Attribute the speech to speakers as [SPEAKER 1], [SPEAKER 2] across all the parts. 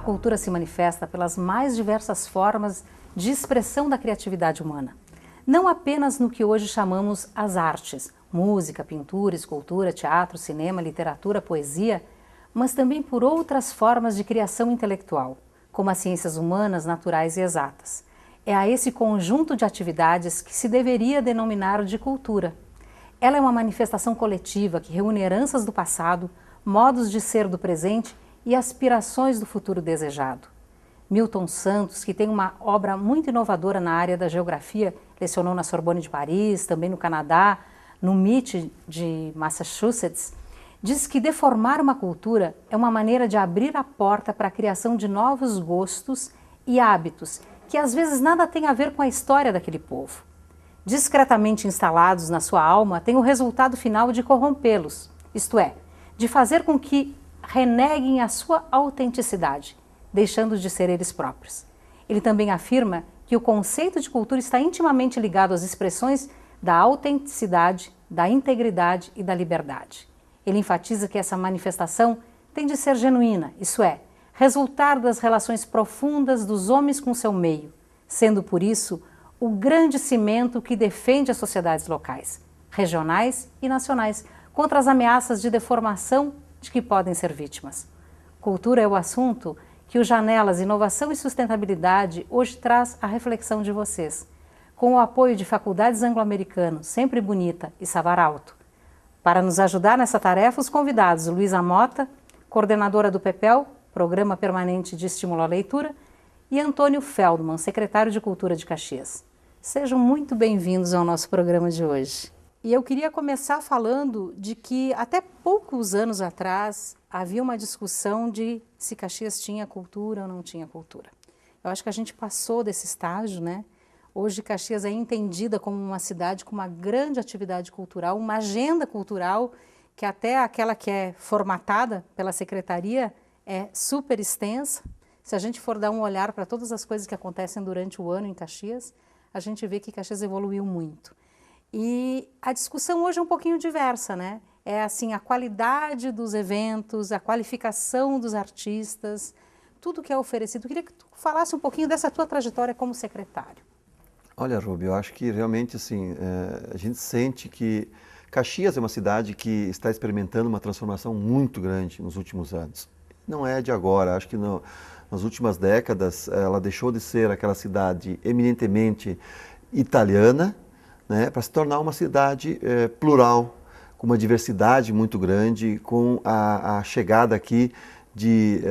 [SPEAKER 1] cultura se manifesta pelas mais diversas formas de expressão da criatividade humana. Não apenas no que hoje chamamos as artes, música, pintura, escultura, teatro, cinema, literatura, poesia, mas também por outras formas de criação intelectual, como as ciências humanas, naturais e exatas. É a esse conjunto de atividades que se deveria denominar de cultura. Ela é uma manifestação coletiva que reúne heranças do passado, modos de ser do presente e aspirações do futuro desejado. Milton Santos, que tem uma obra muito inovadora na área da geografia, lecionou na Sorbonne de Paris, também no Canadá, no MIT de Massachusetts, diz que deformar uma cultura é uma maneira de abrir a porta para a criação de novos gostos e hábitos que às vezes nada tem a ver com a história daquele povo. Discretamente instalados na sua alma, tem o resultado final de corrompê-los, isto é, de fazer com que reneguem a sua autenticidade, deixando de ser eles próprios. Ele também afirma que o conceito de cultura está intimamente ligado às expressões da autenticidade, da integridade e da liberdade. Ele enfatiza que essa manifestação tem de ser genuína, isso é, resultar das relações profundas dos homens com seu meio, sendo por isso o grande cimento que defende as sociedades locais, regionais e nacionais, contra as ameaças de deformação de que podem ser vítimas. Cultura é o assunto que o Janelas Inovação e Sustentabilidade hoje traz à reflexão de vocês, com o apoio de Faculdades Anglo-Americano, Sempre Bonita e Savar Alto. Para nos ajudar nessa tarefa, os convidados Luísa Mota, coordenadora do PEPEL, Programa Permanente de Estímulo à Leitura, e Antônio Feldman, secretário de Cultura de Caxias. Sejam muito bem-vindos ao nosso programa de hoje. E eu queria começar falando de que até poucos anos atrás havia uma discussão de se Caxias tinha cultura ou não tinha cultura. Eu acho que a gente passou desse estágio, né? Hoje Caxias é entendida como uma cidade com uma grande atividade cultural, uma agenda cultural que até aquela que é formatada pela secretaria é super extensa. Se a gente for dar um olhar para todas as coisas que acontecem durante o ano em Caxias, a gente vê que Caxias evoluiu muito. E a discussão hoje é um pouquinho diversa, né? É assim, a qualidade dos eventos, a qualificação dos artistas, tudo que é oferecido. Eu queria que tu falasse um pouquinho dessa tua trajetória como secretário.
[SPEAKER 2] Olha, Rubio, eu acho que realmente assim, a gente sente que Caxias é uma cidade que está experimentando uma transformação muito grande nos últimos anos. Não é de agora, acho que nas últimas décadas ela deixou de ser aquela cidade eminentemente italiana, né, para se tornar uma cidade plural, com uma diversidade muito grande, com a chegada aqui de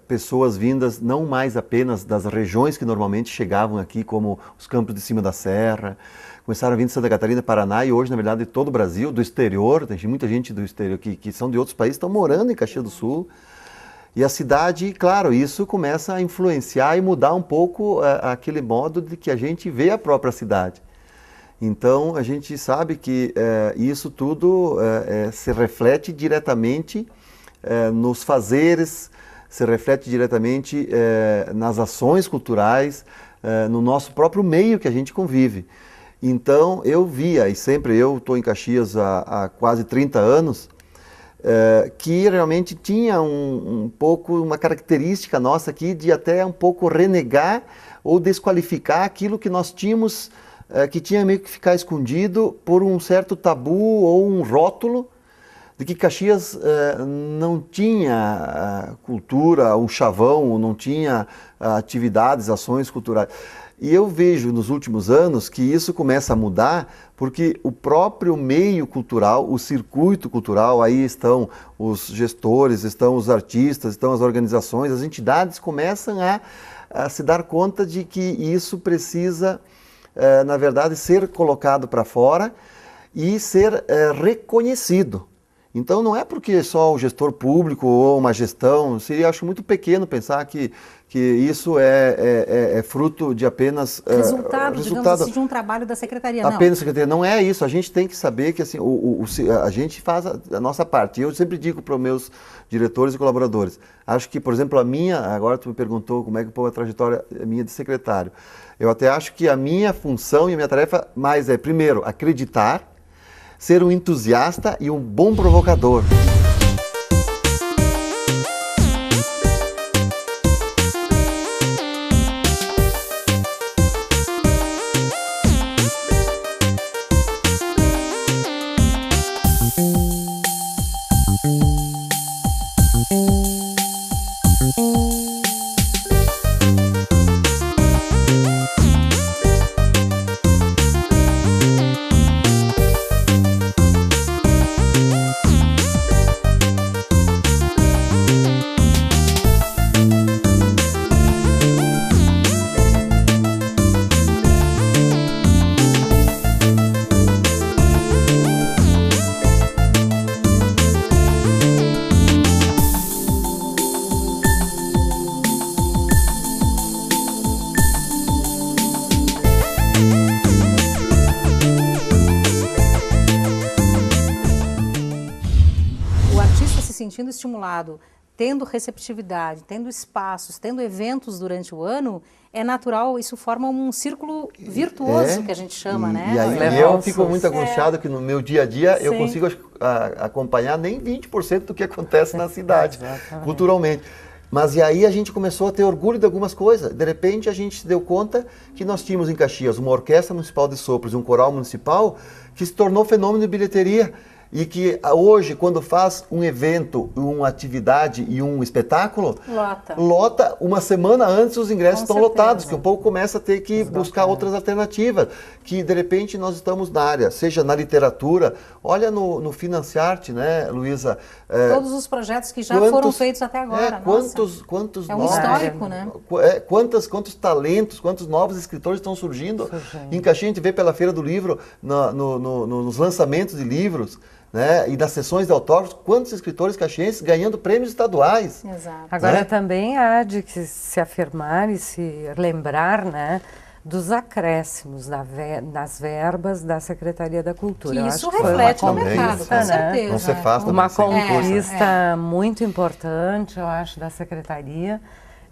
[SPEAKER 2] pessoas vindas não mais apenas das regiões que normalmente chegavam aqui, como os campos de cima da serra, começaram a vir de Santa Catarina, Paraná e hoje, na verdade, de todo o Brasil, do exterior, tem muita gente do exterior que são de outros países, estão morando em Caxias do Sul. E a cidade, claro, isso começa a influenciar e mudar um pouco aquele modo de que a gente vê a própria cidade. Então, a gente sabe que isso tudo se reflete diretamente nos fazeres, se reflete diretamente nas ações culturais, no nosso próprio meio que a gente convive. Então, eu via, e sempre eu estou em Caxias há quase 30 anos, que realmente tinha um pouco uma característica nossa aqui de até um pouco renegar ou desqualificar aquilo que nós tínhamos, que tinha meio que ficar escondido por um certo tabu ou um rótulo de que Caxias não tinha cultura, um chavão, não tinha atividades, ações culturais. E eu vejo nos últimos anos que isso começa a mudar porque o próprio meio cultural, o circuito cultural, aí estão os gestores, estão os artistas, estão as organizações, as entidades começam a se dar conta de que isso precisa, na verdade, ser colocado para fora e ser reconhecido. Então não é porque só o gestor público ou uma gestão, seria, acho muito pequeno pensar que isso é fruto de apenas...
[SPEAKER 1] Resultado, digamos assim, de um trabalho da secretaria, não.
[SPEAKER 2] Apenas secretaria, não é isso, a gente tem que saber que assim, a gente faz a nossa parte. Eu sempre digo para os meus diretores e colaboradores, acho que, por exemplo, agora tu me perguntou como é que foi a trajetória minha de secretário, eu até acho que a minha função e a minha tarefa mais é, primeiro, acreditar, ser um entusiasta e um bom provocador.
[SPEAKER 1] sentindo estimulado, tendo receptividade, tendo espaços, tendo eventos durante o ano, é natural, isso forma um círculo virtuoso que a gente chama, né?
[SPEAKER 2] E aí eu fico muito angustiado que no meu dia a dia eu consigo acompanhar nem 20% do que acontece na cidade, culturalmente. Mas e aí a gente começou a ter orgulho de algumas coisas. De repente a gente se deu conta que nós tínhamos em Caxias uma orquestra municipal de sopros e um coral municipal que se tornou fenômeno de bilheteria. E que hoje, quando faz um evento, uma atividade e um espetáculo, lota uma semana antes os ingressos estão lotados, que o povo começa a ter que buscar outras alternativas, que de repente nós estamos na área, seja na literatura, olha no Financiarte, né, Luísa?
[SPEAKER 1] Todos os projetos que já foram feitos até agora.
[SPEAKER 2] Quantos
[SPEAKER 1] é um histórico, né?
[SPEAKER 2] Quantos talentos, quantos novos escritores estão surgindo. Em Caxias a gente vê pela Feira do Livro, nos lançamentos de livros, né? E das sessões de autógrafos, quantos escritores caxienses ganhando prêmios estaduais.
[SPEAKER 1] Exato.
[SPEAKER 3] Agora também há de se afirmar e se lembrar, né, dos acréscimos das verbas da Secretaria da Cultura.
[SPEAKER 1] Que isso reflete no mercado, com certeza.
[SPEAKER 2] Não se faz
[SPEAKER 3] uma conquista muito importante, eu acho, da Secretaria,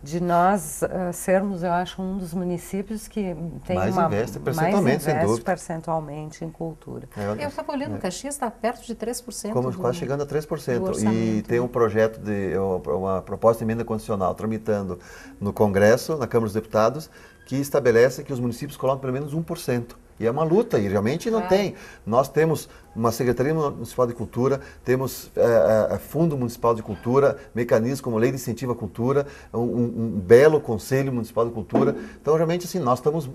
[SPEAKER 3] de nós sermos, eu acho, um dos municípios que tem
[SPEAKER 2] mais investe
[SPEAKER 3] percentualmente em cultura.
[SPEAKER 1] Eu estava olhando, Caxias está perto de 3%.
[SPEAKER 2] Quase chegando a 3%. E tem um projeto uma proposta de emenda condicional tramitando no Congresso, na Câmara dos Deputados, que estabelece que os municípios colocam pelo menos 1%. E é uma luta, e realmente não tem. Nós temos uma Secretaria Municipal de Cultura, temos Fundo Municipal de Cultura, mecanismos como Lei de Incentivo à Cultura, um belo Conselho Municipal de Cultura. Então, realmente, assim, nós estamos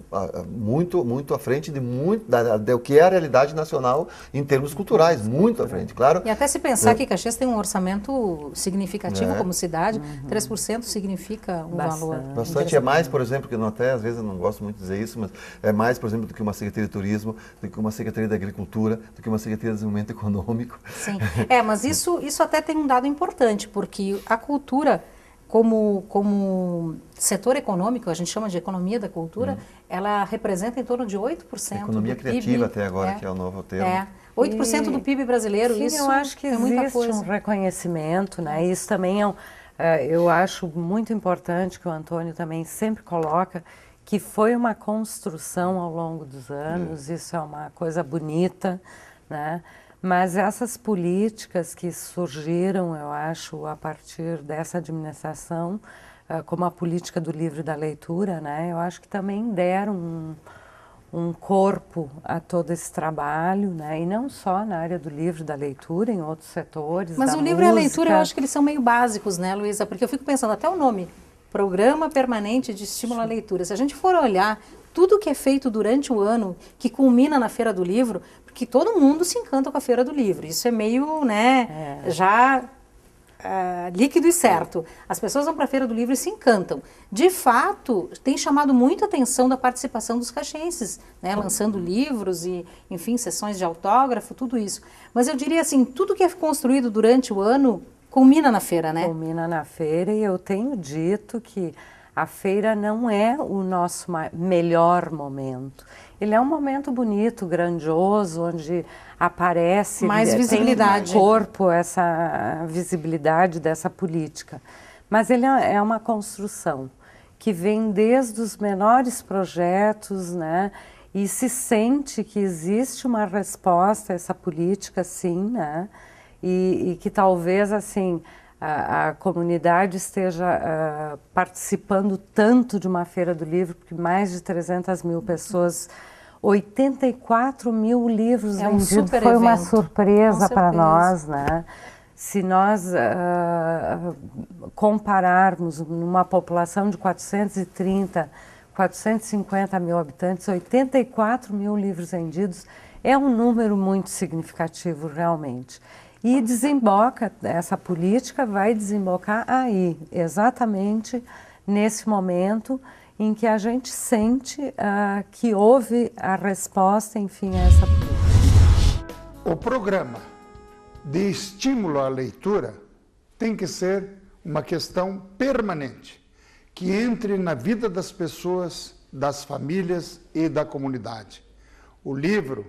[SPEAKER 2] muito à frente do que é a realidade nacional em termos culturais, muito à frente, claro.
[SPEAKER 1] E até se pensar que Caxias tem um orçamento significativo como cidade, 3% significa um valor.
[SPEAKER 2] Bastante. É mais, por exemplo, que até às vezes eu não gosto muito de dizer isso, mas é mais, por exemplo, do que uma Secretaria de Turismo, do que uma Secretaria da Agricultura, do que uma Secretaria de Desenvolvimento Econômico.
[SPEAKER 1] Sim, mas isso até tem um dado importante, porque a cultura, como setor econômico, a gente chama de economia da cultura, ela representa em torno de 8%
[SPEAKER 2] economia
[SPEAKER 1] do
[SPEAKER 2] criativa
[SPEAKER 1] PIB,
[SPEAKER 2] até agora, que é o novo termo.
[SPEAKER 1] 8% do PIB brasileiro,
[SPEAKER 3] sim,
[SPEAKER 1] isso
[SPEAKER 3] eu acho que
[SPEAKER 1] é muita
[SPEAKER 3] existe
[SPEAKER 1] coisa.
[SPEAKER 3] Um reconhecimento, né? Isso também eu acho muito importante, que o Antônio também sempre coloca, que foi uma construção ao longo dos anos, isso é uma coisa bonita, né? Mas essas políticas que surgiram, eu acho, a partir dessa administração, como a política do livro e da leitura, né? Eu acho que também deram um corpo a todo esse trabalho, né? E não só na área do livro e da leitura, em outros setores.
[SPEAKER 1] Mas o livro e a leitura, eu acho que eles são meio básicos, né, Luísa? Porque eu fico pensando, até o nome, Programa Permanente de Estímulo à Leitura. Se a gente for olhar tudo que é feito durante o ano, que culmina na Feira do Livro, porque todo mundo se encanta com a Feira do Livro. Isso é meio, né, já líquido e certo. As pessoas vão para a Feira do Livro e se encantam. De fato, tem chamado muito a atenção da participação dos caxienses, né, lançando livros e, enfim, sessões de autógrafo, tudo isso. Mas eu diria assim, tudo que é construído durante o ano culmina na feira, né?
[SPEAKER 3] Culmina na feira, e eu tenho dito que a feira não é o nosso melhor momento. Ele é um momento bonito, grandioso, onde aparece
[SPEAKER 1] mais visibilidade,
[SPEAKER 3] tem no corpo essa visibilidade dessa política. Mas ele é uma construção que vem desde os menores projetos, né? E se sente que existe uma resposta a essa política, sim, né? E que talvez, assim, a comunidade esteja participando tanto de uma Feira do Livro, porque mais de 300 mil pessoas, 84 mil livros vendidos, foi uma surpresa para nós, né? Se nós compararmos numa população de 450 mil habitantes, 84 mil livros vendidos, é um número muito significativo, realmente. E desemboca, essa política vai desembocar aí, exatamente nesse momento em que a gente sente que houve a resposta, enfim, a essa política.
[SPEAKER 4] O programa de estímulo à leitura tem que ser uma questão permanente, que entre na vida das pessoas, das famílias e da comunidade. O livro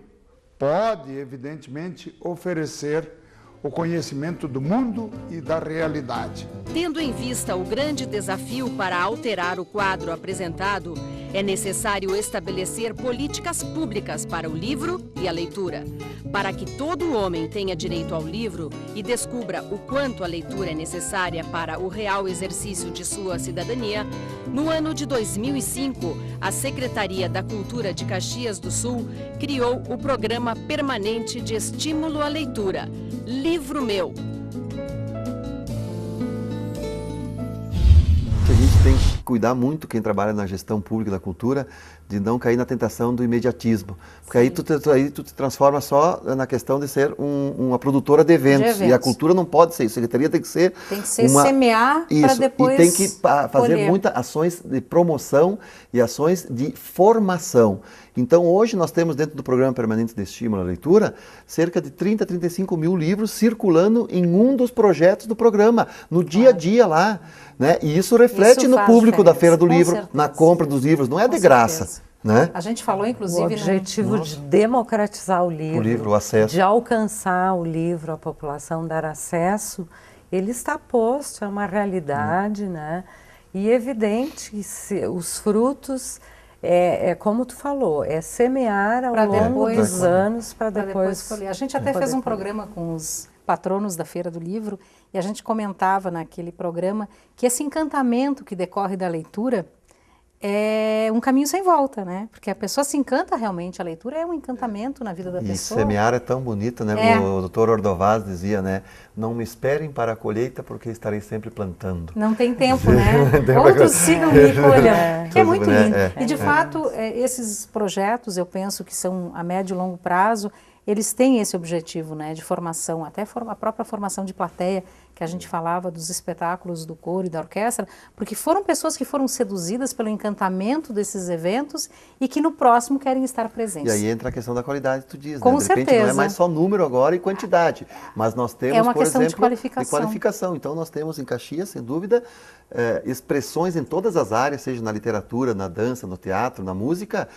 [SPEAKER 4] pode, evidentemente, oferecer o conhecimento do mundo e da realidade.
[SPEAKER 5] Tendo em vista o grande desafio para alterar o quadro apresentado, é necessário estabelecer políticas públicas para o livro e a leitura. Para que todo homem tenha direito ao livro e descubra o quanto a leitura é necessária para o real exercício de sua cidadania, no ano de 2005, a Secretaria da Cultura de Caxias do Sul criou o Programa Permanente de Estímulo à Leitura, Livro Meu.
[SPEAKER 2] A gente tem que cuidar muito, quem trabalha na gestão pública da cultura, de não cair na tentação do imediatismo. Porque aí tu te transforma só na questão de ser uma produtora de eventos. E a cultura não pode ser isso. A secretaria tem que ser
[SPEAKER 1] semear para depois
[SPEAKER 2] e tem que fazer
[SPEAKER 1] colher.
[SPEAKER 2] muitas ações de promoção e ações de formação. Então, hoje nós temos dentro do Programa Permanente de Estímulo à Leitura cerca de 30 a 35 mil livros circulando em um dos projetos do programa, no dia a dia lá. Né? E isso reflete no público da Feira do Livro, na compra dos livros, não é de graça. Né?
[SPEAKER 1] A gente falou, inclusive...
[SPEAKER 3] O objetivo de democratizar o livro,
[SPEAKER 2] o acesso.
[SPEAKER 3] De alcançar o livro, a população dar acesso, ele está posto, é uma realidade, né? E evidente que os frutos... É como tu falou, é semear ao longo dos anos para depois
[SPEAKER 1] colher. A gente até fez um programa com os patronos da Feira do Livro e a gente comentava naquele programa que esse encantamento que decorre da leitura é um caminho sem volta, né? Porque a pessoa se encanta realmente, a leitura é um encantamento na vida da pessoa.
[SPEAKER 2] E semear é tão bonito, né? O doutor Ordovaz dizia, né? Não me esperem para a colheita porque estarei sempre plantando.
[SPEAKER 1] Não tem tempo, né? Outros sigam me colham, que é muito lindo. E de fato, esses projetos, eu penso que são a médio e longo prazo, eles têm esse objetivo, né, de formação, até a própria formação de plateia, que a gente falava dos espetáculos do coro e da orquestra, porque foram pessoas que foram seduzidas pelo encantamento desses eventos e que no próximo querem estar presentes.
[SPEAKER 2] E aí entra a questão da qualidade, tu diz,
[SPEAKER 1] Com
[SPEAKER 2] né? De repente
[SPEAKER 1] certeza.
[SPEAKER 2] não é mais só número agora e quantidade, mas nós temos,
[SPEAKER 1] uma
[SPEAKER 2] por
[SPEAKER 1] questão
[SPEAKER 2] exemplo,
[SPEAKER 1] de qualificação.
[SPEAKER 2] Então nós temos em Caxias, sem dúvida, expressões em todas as áreas, seja na literatura, na dança, no teatro, na música,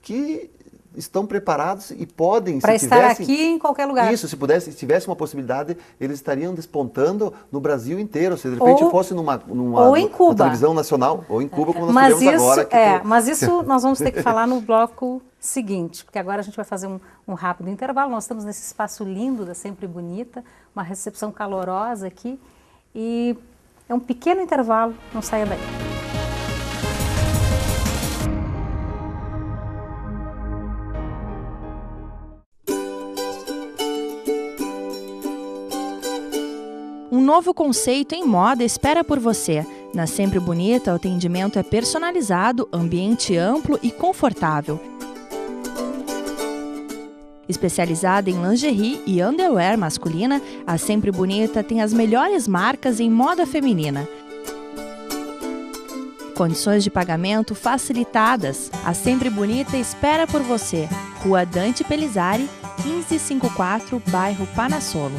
[SPEAKER 2] que estão preparados e podem,
[SPEAKER 1] para estar aqui em qualquer lugar.
[SPEAKER 2] Isso, se tivesse uma possibilidade, eles estariam despontando no Brasil inteiro. Se de repente fosse numa televisão nacional, ou em Cuba, como nós tivemos agora.
[SPEAKER 1] Mas isso nós vamos ter que falar no bloco seguinte, porque agora a gente vai fazer um rápido intervalo. Nós estamos nesse espaço lindo da Sempre Bonita, uma recepção calorosa aqui, e é um pequeno intervalo, não saia daí.
[SPEAKER 6] Um novo conceito em moda espera por você. Na Sempre Bonita, o atendimento é personalizado, ambiente amplo e confortável. Especializada em lingerie e underwear masculina, a Sempre Bonita tem as melhores marcas em moda feminina. Condições de pagamento facilitadas. A Sempre Bonita espera por você. Rua Dante Pelizari, 1554, bairro Panassolo.